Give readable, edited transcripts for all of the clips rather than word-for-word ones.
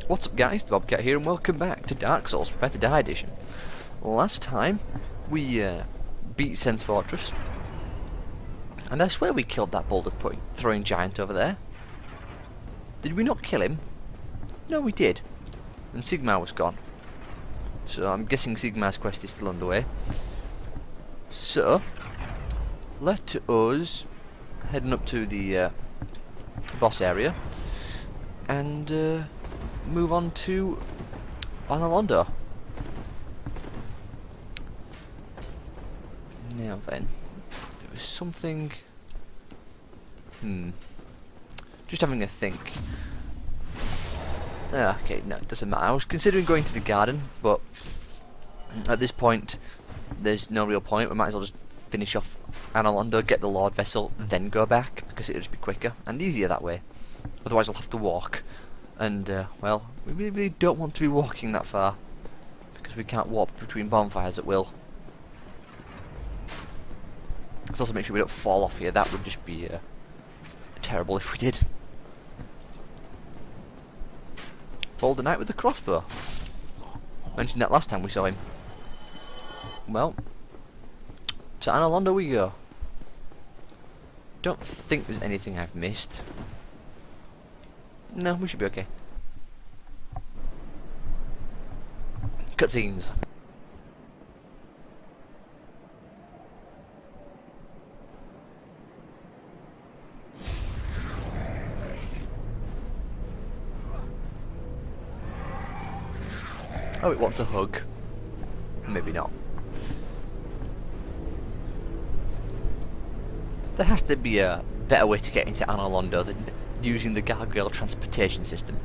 What's up guys, the Bobcat here and welcome back to Dark Souls Prepare to Die Edition. Last time we beat Sen's Fortress and I swear we killed that boulder throwing giant over there. Did we not kill him? No we did. And Sigmar was gone. So I'm guessing Sigmar's quest is still underway. So let us heading up to the boss area and move on to Anor Londo. Now then, there was something. Just having a think. Okay, no, it doesn't matter. I was considering going to the garden, but at this point, there's no real point. We might as well just finish off Anor Londo, get the Lord Vessel, then go back because it'll just be quicker and easier that way. Otherwise, I'll have to walk. And, well, we really don't want to be walking that far because we can't warp between bonfires at will. Let's also make sure we don't fall off here. That would just be terrible if we did. Boulder Knight with the crossbow. Mentioned that last time we saw him. Well, to Anor Londo we go. Don't think there's anything I've missed. No, we should be okay. Cutscenes. Oh, it wants a hug. Maybe not. There has to be a better way to get into Anor Londo than using the Gargoyle transportation system.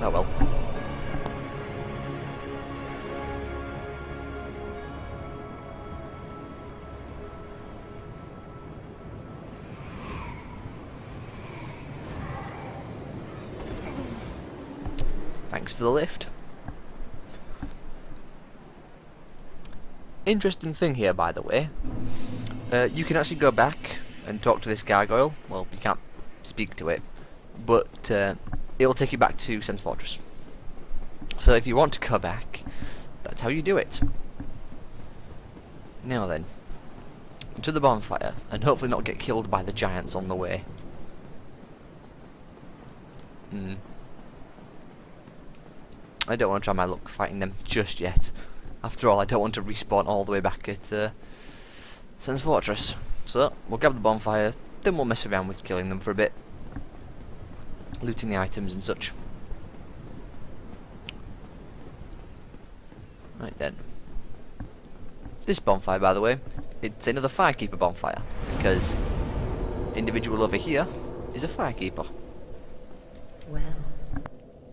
Oh well. Thanks for the lift. Interesting thing here, by the way. You can actually go back and talk to this gargoyle. Well, you can't speak to it, but it'll take you back to Sen's Fortress. So if you want to go back, that's how you do it. Now then, to the bonfire, and hopefully not get killed by the giants on the way. I don't want to try my luck fighting them just yet. After all, I don't want to respawn all the way back at Sen's Fortress. So, we'll grab the bonfire, then we'll mess around with killing them for a bit. Looting the items and such. Right then. This bonfire, by the way, it's another Firekeeper bonfire, because individual over here is a Firekeeper. Well,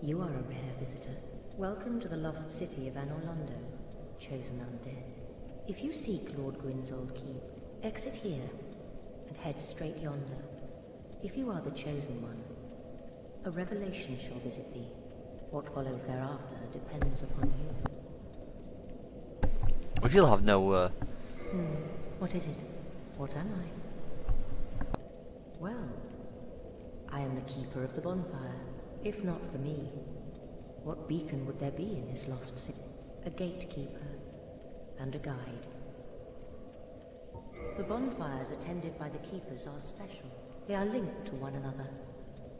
you are a rare visitor. Welcome to the lost city of Anor Londo, chosen undead. If you seek Lord Gwyn's old keep, exit here and head straight yonder. If you are the chosen one, a revelation shall visit thee. What follows thereafter depends upon you. We still have no, What is it? What am I? Well, I am the keeper of the bonfire. If not for me, what beacon would there be in this lost city? A gatekeeper and a guide. The bonfires attended by the keepers are special. They are linked to one another,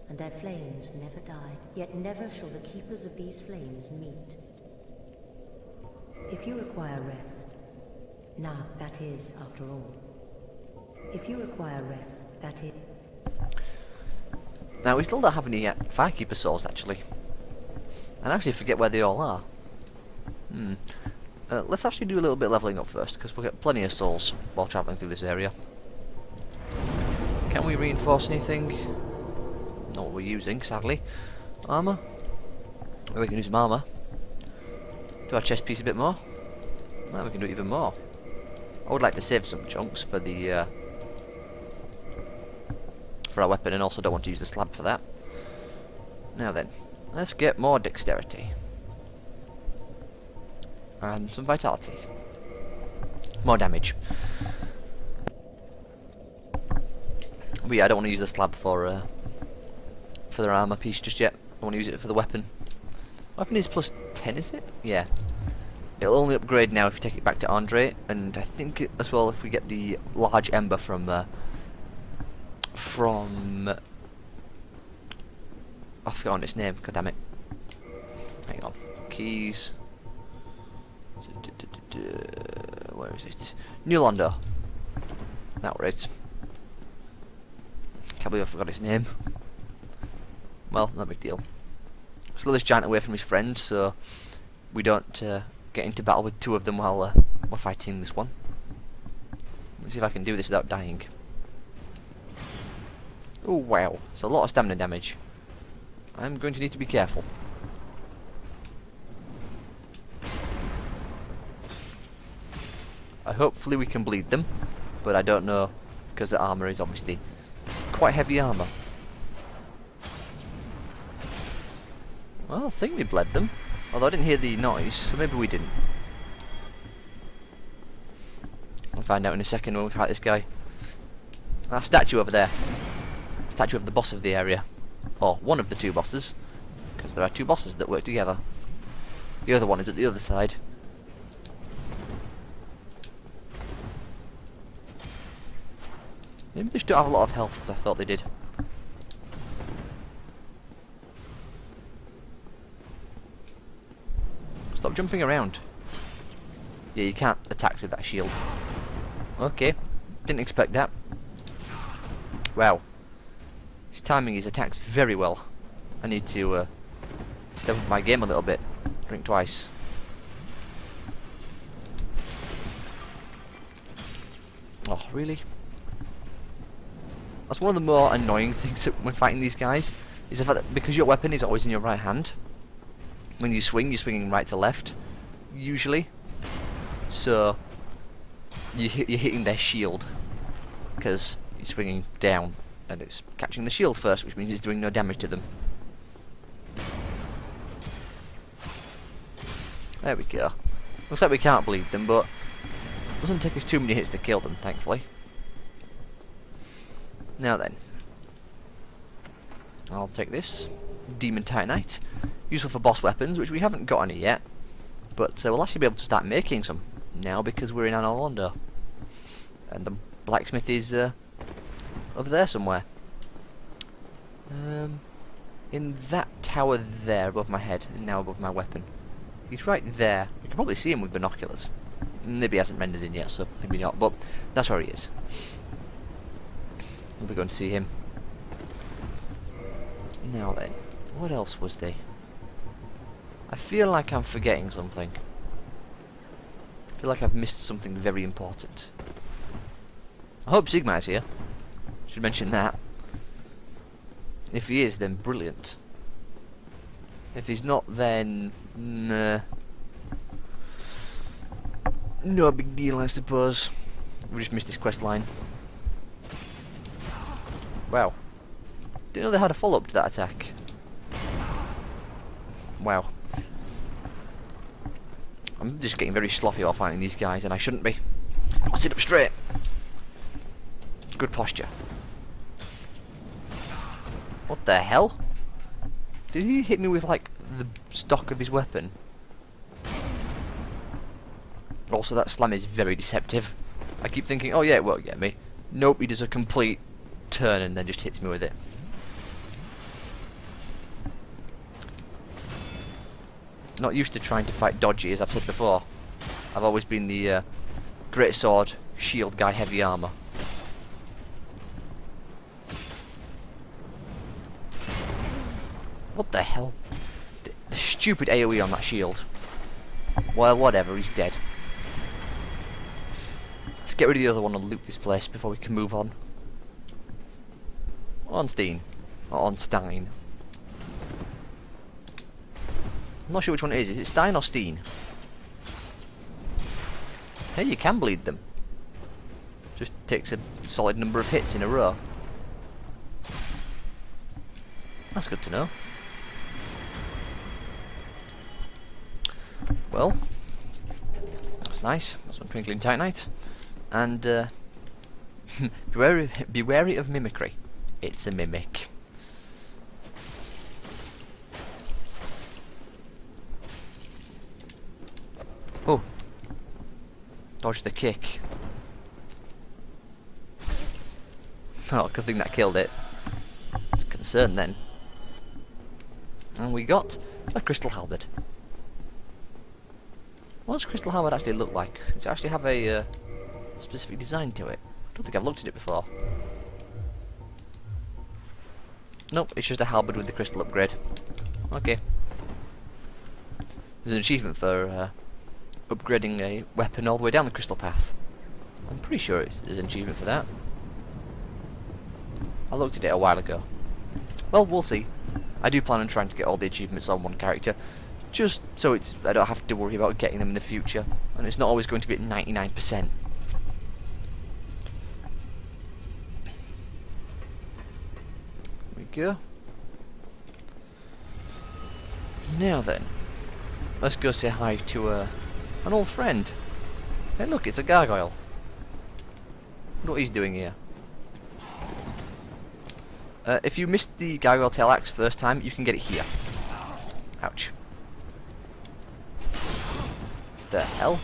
and their flames never die. Yet never shall the keepers of these flames meet. If you require rest, now that is, after all. If you require rest, that is. Now we still don't have any Firekeeper souls actually. And I actually forget where they all are. Let's actually do a little bit of leveling up first, because we'll get plenty of souls while travelling through this area. Can we reinforce anything? Not what we're using, sadly. Armour? Well, we can do some armour. Do our chest piece a bit more? Well, we can do even more. I would like to save some chunks for the for our weapon, and also don't want to use the slab for that. Now then, let's get more dexterity. And some vitality. More damage. But yeah, I don't want to use the slab for their armor piece just yet. I want to use it for the weapon. Weapon is plus 10, is it? Yeah. It'll only upgrade now if you take it back to Andre, and I think as well if we get the large ember from I've forgotten its name. God damn it. Hang on. Keys. Where is it? New Londo. That right. Can't believe I forgot his name. Well, no big deal. Slow this giant away from his friend, so we don't get into battle with two of them while we're fighting this one. Let's see if I can do this without dying. Oh wow, it's a lot of stamina damage. I'm going to need to be careful. Hopefully we can bleed them, but I don't know because the armor is obviously quite heavy armor. Well, I think we bled them, although I didn't hear the noise, so maybe we didn't. I'll find out in a second when we fight this guy. That statue over there, statue of the boss of the area, or one of the two bosses, because there are two bosses that work together. The other one is at the other side. Maybe they just don't have a lot of health as I thought they did. Stop jumping around. Yeah, you can't attack with that shield. Okay, didn't expect that. Wow. He's timing his attacks very well. I need to step up my game a little bit. Drink twice. Oh, really? That's one of the more annoying things when fighting these guys, is the fact that because your weapon is always in your right hand, when you swing, you're swinging right to left, usually. So you're hitting their shield because you're swinging down, and it's catching the shield first, which means it's doing no damage to them. There we go. Looks like we can't bleed them, but it doesn't take us too many hits to kill them, thankfully. Now then, I'll take this Demon Titanite, useful for boss weapons, which we haven't got any yet, but we'll actually be able to start making some now because we're in Anor Londo, and the blacksmith is over there somewhere. In that tower there above my head, and now above my weapon. He's right there. You can probably see him with binoculars. Maybe he hasn't rendered in yet, so maybe not, but that's where he is. We'll be going to see him. Now then, what else was there? I feel like I'm forgetting something. I feel like I've missed something very important. I hope Sigmar's here. Should mention that. If he is, then brilliant. If he's not, then no big deal, I suppose. We just missed this quest line. Wow. Didn't know they had a follow-up to that attack. Wow. I'm just getting very sloppy while fighting these guys, and I shouldn't be. I'll sit up straight. Good posture. What the hell? Did he hit me with, like, the stock of his weapon? Also, that slam is very deceptive. I keep thinking, oh yeah, it won't get me. Nope, he does a complete turn and then just hits me with it. Not used to trying to fight dodgy, as I've said before. I've always been the great sword, shield guy, heavy armor. What the hell? The stupid AoE on that shield. Well, whatever, he's dead. Let's get rid of the other one and loot this place before we can move on. Ornstein. Or Ornstein. I'm not sure which one it is. Is it Stein or Steen? Hey, you can bleed them. Just takes a solid number of hits in a row. That's good to know. Well, that's nice. That's some twinkling titanite. And Be wary of mimicry. It's a mimic. Oh. Dodge the kick. Oh, good thing that killed it. It's a concern then. And we got a crystal halberd. What does crystal halberd actually look like? Does it actually have a specific design to it? I don't think I've looked at it before. Nope, it's just a halberd with the crystal upgrade. Okay. There's an achievement for upgrading a weapon all the way down the crystal path. I'm pretty sure there's an achievement for that. I looked at it a while ago. Well, we'll see. I do plan on trying to get all the achievements on one character, just so I don't have to worry about getting them in the future, and it's not always going to be at 99%. There we go. Now then, let's go say hi to an old friend. Hey look, it's a gargoyle. Look what he's doing here. If you missed the gargoyle tail axe first time, you can get it here. Ouch. The hell?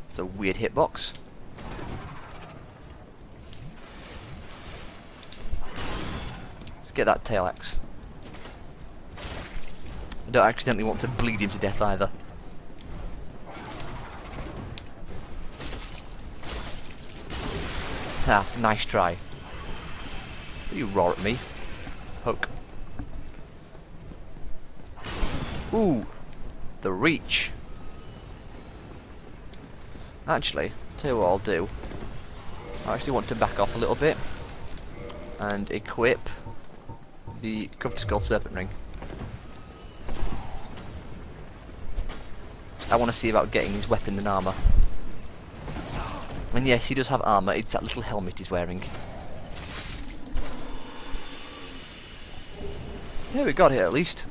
It's a weird hitbox. Let's get that tail axe. I don't accidentally want to bleed him to death either. Ah, nice try. You roar at me. Poke. Ooh, the reach. Actually, tell you what I'll do. I actually want to back off a little bit and equip the Covetous Gold Serpent Ring. I want to see about getting his weapon and armour. And yes, he does have armour, it's that little helmet he's wearing. Yeah, we got it at least.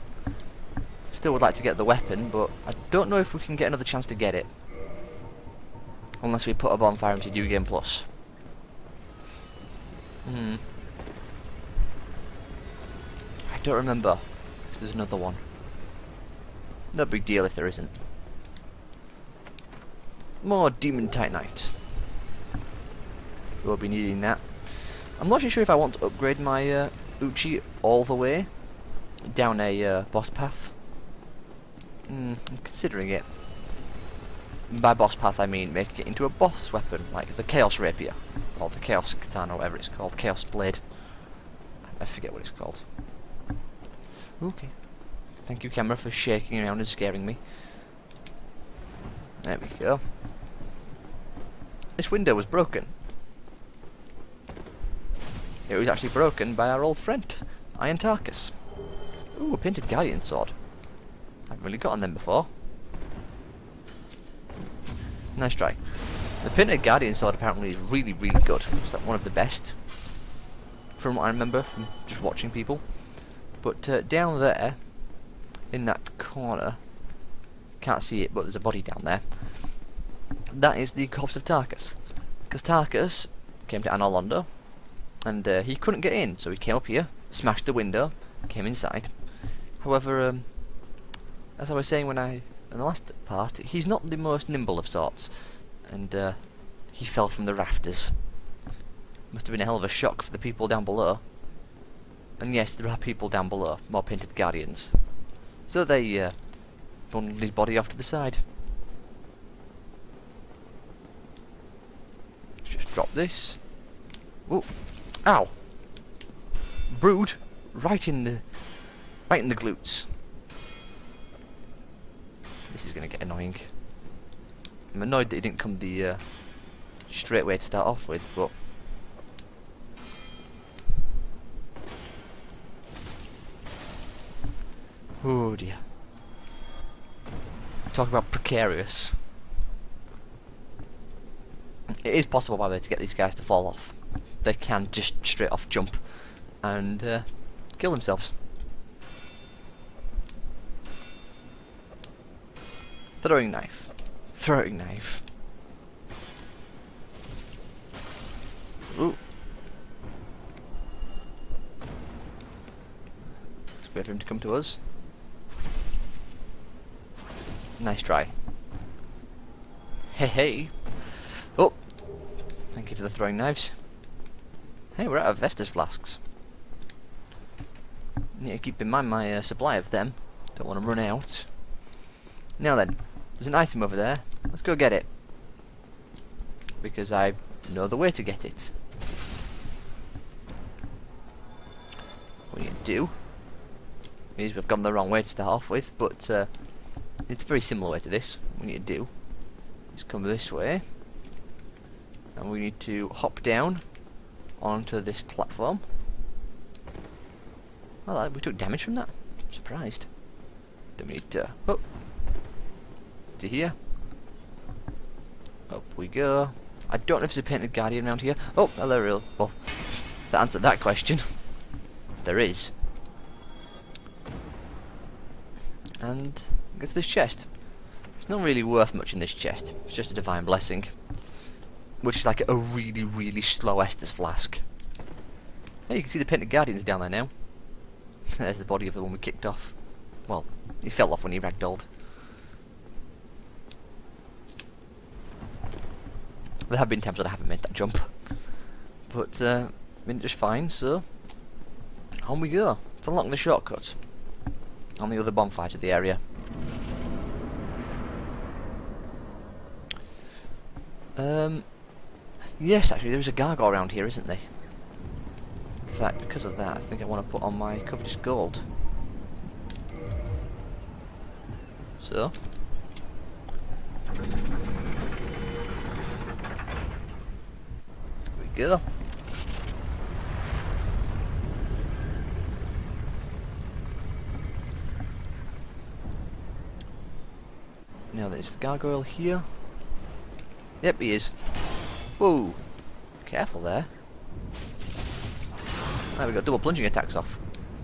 Still would like to get the weapon, but I don't know if we can get another chance to get it. Unless we put a bonfire into New Game Plus. I don't remember if there's another one. No big deal if there isn't. More Demon Titanite. We'll be needing that. I'm not actually sure if I want to upgrade my Uchi all the way down a boss path. I'm considering it. By boss path I mean making it into a boss weapon, like the Chaos Rapier, or the Chaos Katana, whatever it's called, Chaos Blade. I forget what it's called. Okay. Thank you, camera, for shaking around and scaring me. There we go. This window was broken. It was actually broken by our old friend, Iron Tarkus. Ooh, a painted Guardian Sword. I haven't really gotten them before. Nice try. The painted Guardian Sword apparently is really, really good. It's like one of the best, from what I remember from just watching people. But down there, in that corner, can't see it, but there's a body down there. That is the corpse of Tarkus. Because Tarkus came to Anor Londo, and he couldn't get in, so he came up here, smashed the window, came inside. However, as I was saying in the last part, he's not the most nimble of sorts, and he fell from the rafters. Must have been a hell of a shock for the people down below. And yes, there are people down below, more painted guardians. So they bundled his body off to the side. Let's just drop this. Whoa! Ow! Rude! Right in the glutes. This is gonna get annoying. I'm annoyed that it didn't come the straight way to start off with, but oh dear. Talk about precarious. It is possible, by the way, to get these guys to fall off. They can just straight off jump and kill themselves. Throwing knife. Throwing knife. Ooh. Wait for him to come to us. Nice try. Hey, hey. Oh! Thank you for the throwing knives. Hey, we're out of Vestas flasks. Need to keep in mind my supply of them. Don't want to run out. Now then, there's an item over there. Let's go get it. Because I know the way to get it. What you do is we've gone the wrong way to start off with, but it's a very similar way to this. What we need to do is come this way, and we need to hop down onto this platform. Well, we took damage from that. I'm surprised. Then we need to up to here. Up we go. I don't know if there's a painted guardian around here. Oh, hello, real. Well, that answered that question. There is. And get to this chest. It's not really worth much in this chest. It's just a divine blessing, which is like a really, really slow Estus flask. Hey, you can see the painted guardians down there now. There's the body of the one we kicked off. Well, he fell off when he ragdolled. There have been times when I haven't made that jump, but been just fine. So on we go. Let's unlock the shortcut on the other bonfire to the area. Yes, actually, there is a gargoyle around here, isn't there? In fact, because of that, I think I want to put on my covetous gold. So. There we go. Now there's the gargoyle here. Yep, he is. Whoa! Careful there. Right, we've got double plunging attacks off.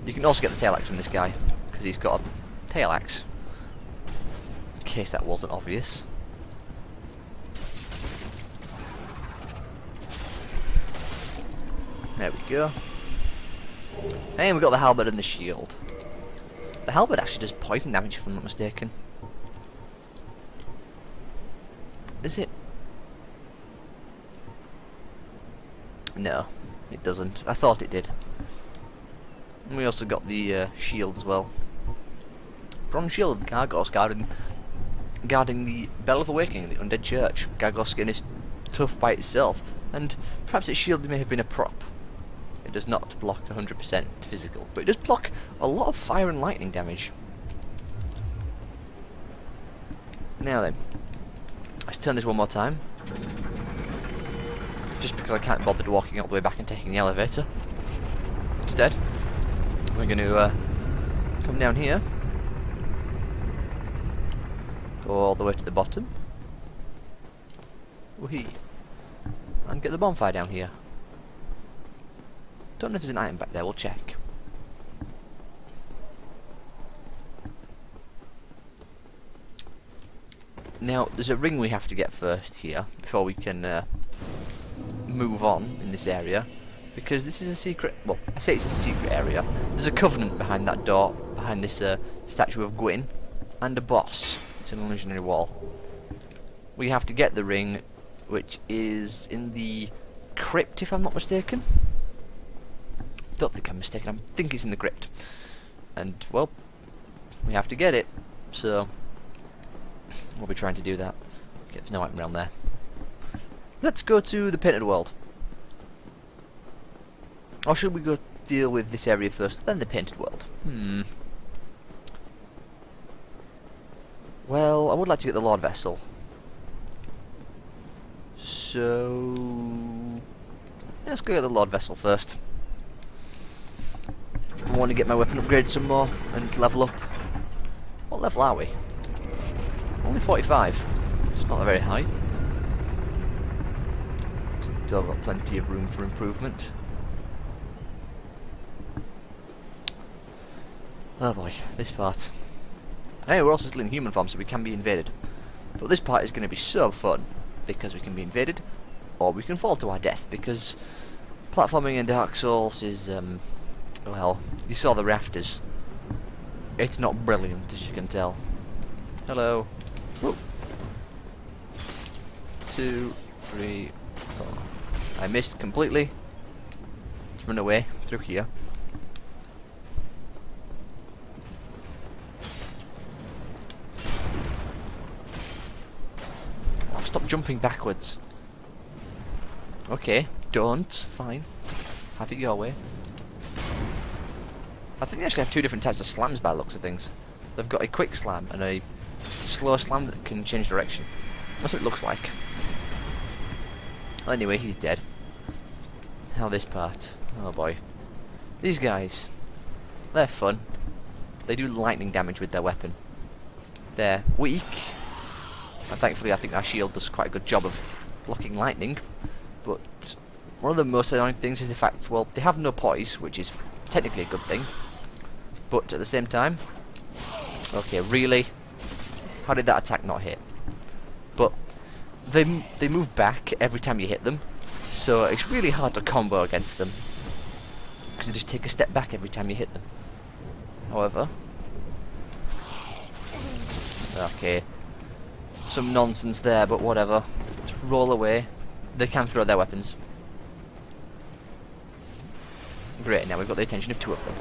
You can also get the tail axe from this guy, because he's got a tail axe. In case that wasn't obvious. There we go. And we've got the halberd and the shield. The halberd actually does poison damage, if I'm not mistaken. Is it? No, it doesn't. I thought it did. And we also got the shield as well. Bronze shield of Gargos guarding the Bell of Awakening, the undead church. Gargos skin is tough by itself, and perhaps its shield may have been a prop. It does not block 100% physical, but it does block a lot of fire and lightning damage. Now then, let's turn this one more time. Just because I can't bother walking all the way back and taking the elevator. Instead, we're going to come down here, go all the way to the bottom, whee, and get the bonfire down here. Don't know if there's an item back there, we'll check. Now, there's a ring we have to get first here, before we can move on in this area, because this is a secret, well, I say it's a secret area. There's a covenant behind that door, behind this statue of Gwyn, and a boss. It's an illusionary wall. We have to get the ring, which is in the crypt, if I'm not mistaken. Don't think I'm mistaken, I think it's in the crypt. And, well, we have to get it, so we'll be trying to do that. Okay, there's no item around there. Let's go to the Painted World. Or should we go deal with this area first, then the Painted World? Well, I would like to get the Lord Vessel. So yeah, let's go get the Lord Vessel first. I want to get my weapon upgraded some more and level up. What level are we? Only 45. It's not very high. Still got plenty of room for improvement. Oh boy, this part. Hey, we're also still in human form, so we can be invaded. But this part is going to be so fun, because we can be invaded, or we can fall to our death, because platforming in Dark Souls is, well, you saw the rafters. it's not brilliant, as you can tell. Hello. Whoa. 2, 3, 4. I missed completely. Let's run away through here. Oh, stop jumping backwards. Okay, don't. Fine. Have it your way. I think they actually have two different types of slams by the looks of things. They've got a quick slam and a slow slam that can change direction. That's what it looks like. Anyway, he's dead. Now this part. Oh boy. These guys. They're fun. They do lightning damage with their weapon. They're weak. And thankfully I think our shield does quite a good job of blocking lightning. But one of the most annoying things is the fact, well, they have no poise, which is technically a good thing. But at the same time... Okay, really? How did that attack not hit? But they move back every time you hit them, so it's really hard to combo against them because they just take a step back every time you hit them. However, okay, some nonsense there, but whatever. Let's roll away. They can throw their weapons. Great, now we've got the attention of two of them.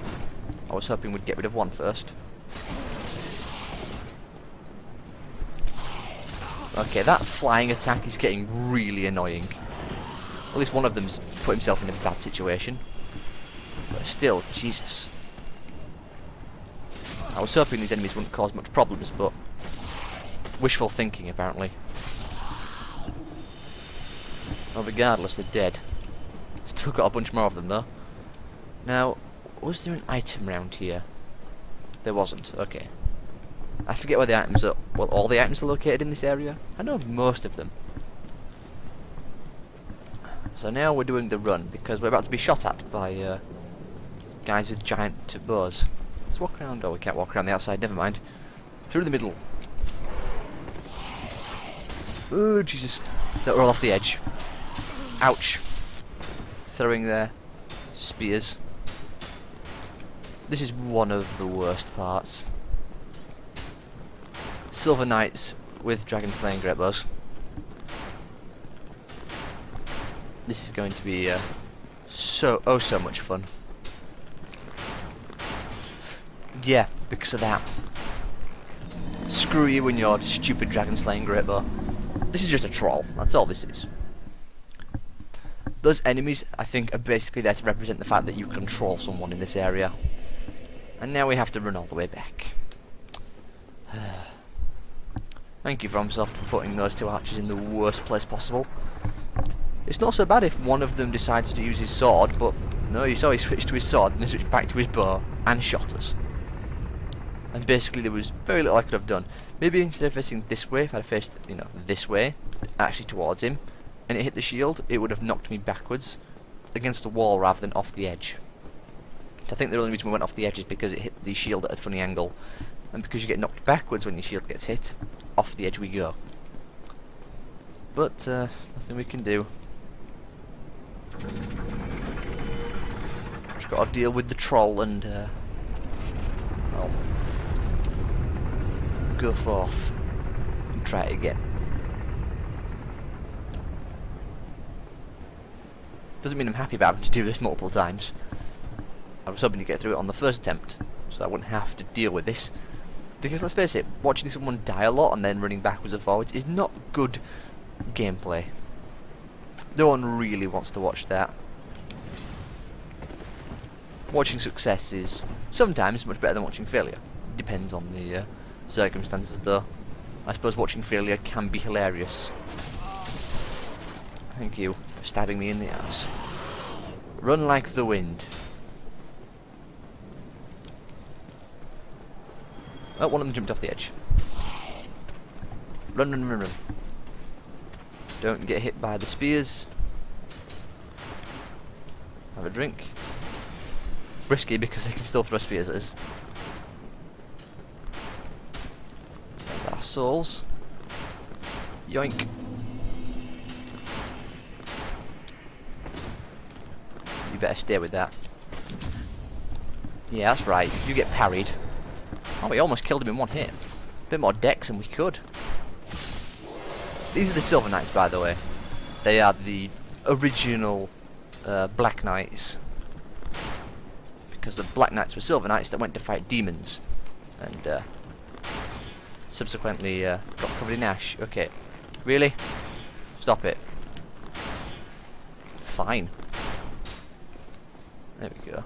I was hoping we'd get rid of one first. Okay, that flying attack is getting really annoying. At least one of them's put himself in a bad situation. But still, Jesus. I was hoping these enemies wouldn't cause much problems, but... wishful thinking, apparently. Well, regardless, they're dead. Still got a bunch more of them, though. Now, was there an item round here? There wasn't, okay. I forget where the items are. Well, all the items are located in this area. I know most of them. So now we're doing the run because we're about to be shot at by guys with giant bows. Let's walk around. Oh, we can't walk around the outside. Never mind. Through the middle. Oh Jesus! They're all off the edge. Ouch! Throwing their spears. This is one of the worst parts. Silver Knights with Dragon Slaying Great Bows. This is going to be so much fun. Yeah, because of that. Screw you and your stupid Dragon Slaying Great Bow. This is just a troll. That's all this is. Those enemies, I think, are basically there to represent the fact that you control someone in this area. And now we have to run all the way back. Thank you, FromSoft, for putting those two archers in the worst place possible. It's not so bad if one of them decides to use his sword, but no, you saw he switched to his sword and he switched back to his bow and shot us. And basically there was very little I could have done. Maybe instead of facing this way, if I'd faced, you know, this way, actually towards him, and it hit the shield, it would have knocked me backwards against the wall rather than off the edge. I think the only reason we went off the edge is because it hit the shield at a funny angle. And because you get knocked backwards when your shield gets hit, off the edge we go. But, nothing we can do. Just gotta deal with the troll and, well, go forth and try it again. Doesn't mean I'm happy about having to do this multiple times. I was hoping to get through it on the first attempt, so I wouldn't have to deal with this. Because let's face it, watching someone die a lot and then running backwards and forwards is not good gameplay. No one really wants to watch that. Watching success is sometimes much better than watching failure. Depends on the circumstances, though. I suppose watching failure can be hilarious. Thank you for stabbing me in the ass. Run like the wind. Oh, one of them jumped off the edge. Run, run, run, run. Don't get hit by the spears. Have a drink. Risky because they can still throw spears at us. There's our souls. Yoink. You better stay with that. Yeah, that's right. You get parried. Oh, we almost killed him in one hit. Bit more dex than we could. These are the Silver Knights, by the way. They are the original Black Knights. Because the Black Knights were Silver Knights that went to fight demons. And subsequently got covered in ash. Okay. Really? Stop it. Fine. There we go.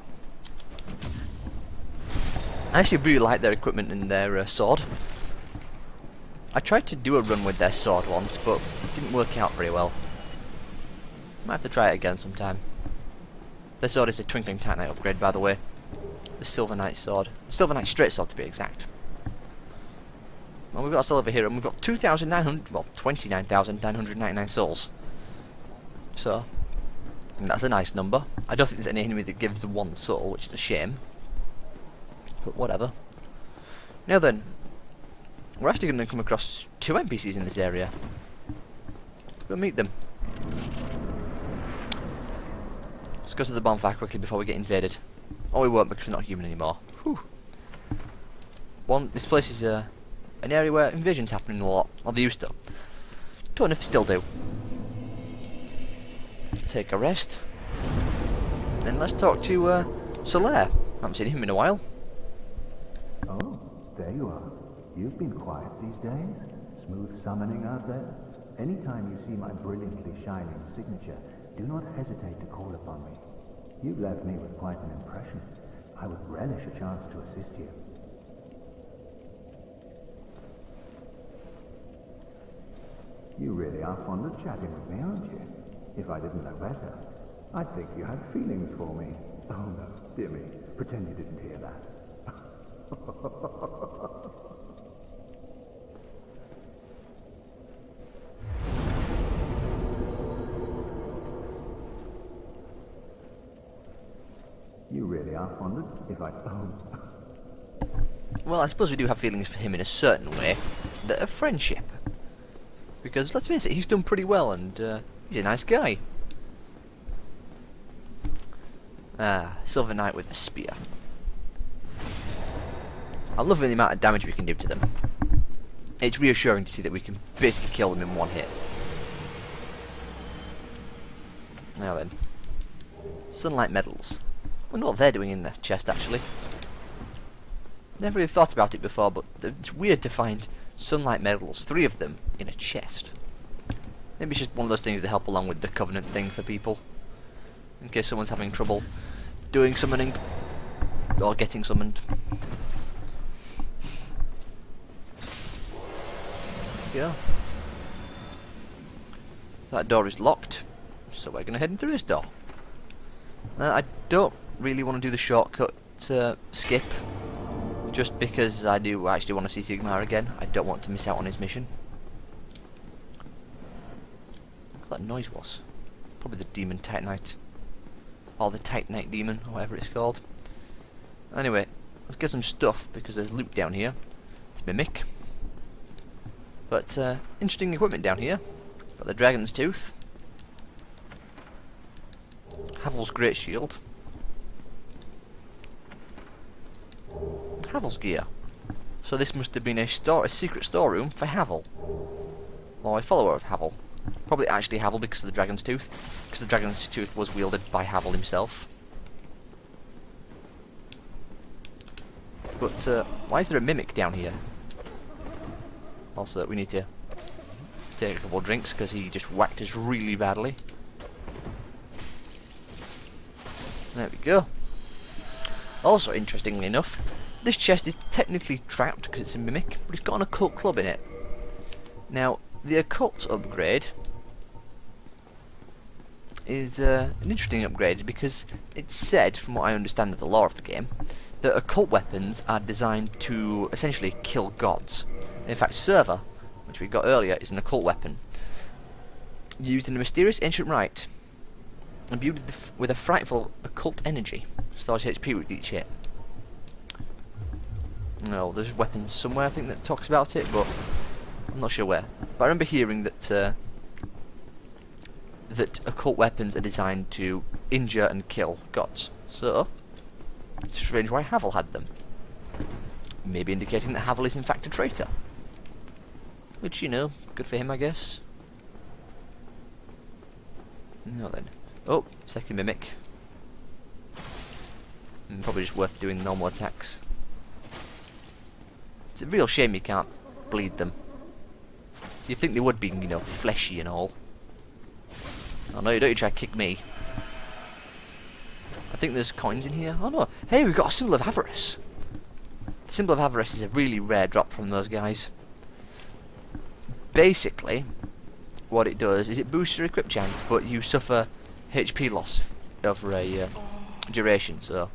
I actually really like their equipment and their sword. I tried to do a run with their sword once, but it didn't work out very well. Might have to try it again sometime. Their sword is a Twinkling Titanite upgrade, by the way. The Silver Knight sword. The Silver Knight straight sword, to be exact. Well, we've got a soul over here, and we've got 2999 souls. So, that's a nice number. I don't think there's any enemy that gives one soul, which is a shame. But whatever. Now then, we're actually going to come across 2 NPCs in this area. Let's go meet them. Let's go to the bonfire quickly before we get invaded. Oh, we won't because we're not human anymore. Whew. This place is an area where invasions happening a lot. Or they used to. Don't know if they still do. Take a rest. And let's talk to Solaire. Haven't seen him in a while. Oh, there you are. You've been quiet these days. Smooth summoning out there. Anytime you see my brilliantly shining signature, do not hesitate to call upon me. You've left me with quite an impression. I would relish a chance to assist you. You really are fond of chatting with me, aren't you? If I didn't know better, I'd think you had feelings for me. Oh no, dear me, pretend you didn't hear that. You really are fond of... if I... oh. Well, I suppose we do have feelings for him in a certain way. That of friendship. Because, let's face it, he's done pretty well, and he's a nice guy. Ah, Silver Knight with the spear. I love the amount of damage we can do to them. It's reassuring to see that we can basically kill them in one hit. Now then. Sunlight medals. I wonder what they're doing in the chest, actually. Never really thought about it before, but it's weird to find sunlight medals, 3 of them, in a chest. Maybe it's just one of those things that help along with the Covenant thing for people. In case someone's having trouble doing summoning, or getting summoned. Yeah. That door is locked, so we're going to head in through this door. I don't really want to do the shortcut skip, just because I do actually want to see Sigmar again. I don't want to miss out on his mission. What that noise was. Probably the demon Titanite. Or the Titanite demon, or whatever it's called. Anyway, let's get some stuff, because there's loot down here. To mimic. But, interesting equipment down here. Got the Dragon's Tooth. Havel's Great Shield. Havel's gear. So this must have been a secret storeroom for Havel. Or a follower of Havel. Probably actually Havel because of the Dragon's Tooth. Because the Dragon's Tooth was wielded by Havel himself. But, why is there a mimic down here? Also, we need to take a couple of drinks because he just whacked us really badly. There we go. Also, interestingly enough, this chest is technically trapped because it's a mimic, but it's got an occult club in it. Now, the occult upgrade is an interesting upgrade because it's said, from what I understand of the lore of the game, that occult weapons are designed to essentially kill gods. In fact, Server, which we got earlier, is an occult weapon used in a mysterious ancient rite, imbued with a frightful occult energy. Stores HP with each hit. No, there's weapons somewhere I think that talks about it, but I'm not sure where. But I remember hearing that that occult weapons are designed to injure and kill gods. So it's strange why Havel had them. maybe indicating that Havel is in fact a traitor. Which, you know, good for him, I guess. Now then. Oh, second mimic. Probably just worth doing normal attacks. It's a real shame you can't bleed them. You'd think they would be, you know, fleshy and all. Oh no, you don't try to kick me. I think there's coins in here. Oh no. Hey, we've got a symbol of avarice. The symbol of avarice is a really rare drop from those guys. Basically, what it does is it boosts your equip chance, but you suffer HP loss over a duration, so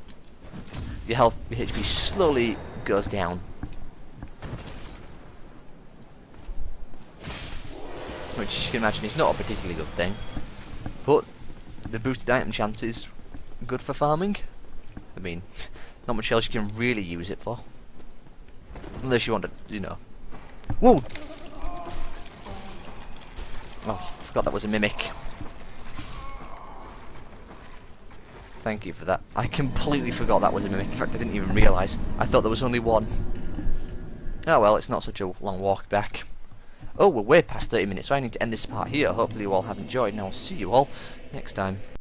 your HP slowly goes down. Which, as you can imagine, is not a particularly good thing. But the boosted item chance is good for farming. I mean, not much else you can really use it for. Unless you want to, you know. Whoa! Oh, I forgot that was a mimic. Thank you for that. I completely forgot that was a mimic. In fact, I didn't even realise. I thought there was only one. Oh well, it's not such a long walk back. Oh, we're way past 30 minutes, so I need to end this part here. Hopefully you all have enjoyed, and I'll see you all next time.